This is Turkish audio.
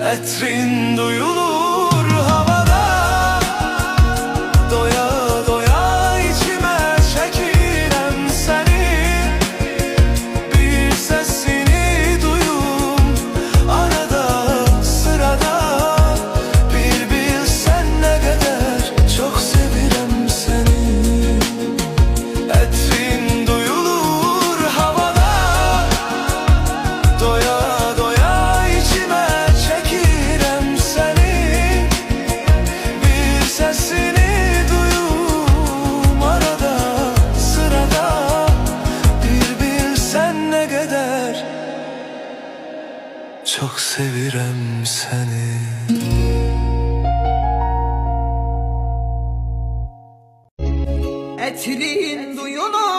Etrin duyulur havada, doya doya içime çekirem seni. Bir sesini duyum arada sırada, bir bilsen ne kadar çok sevirem seni. Etrin duyulur havada, doya doya içime çekirem seni. Bir sesini duyum arada sırada, bir bilsen ne kadar çok sevirem seni. Etrin duyulur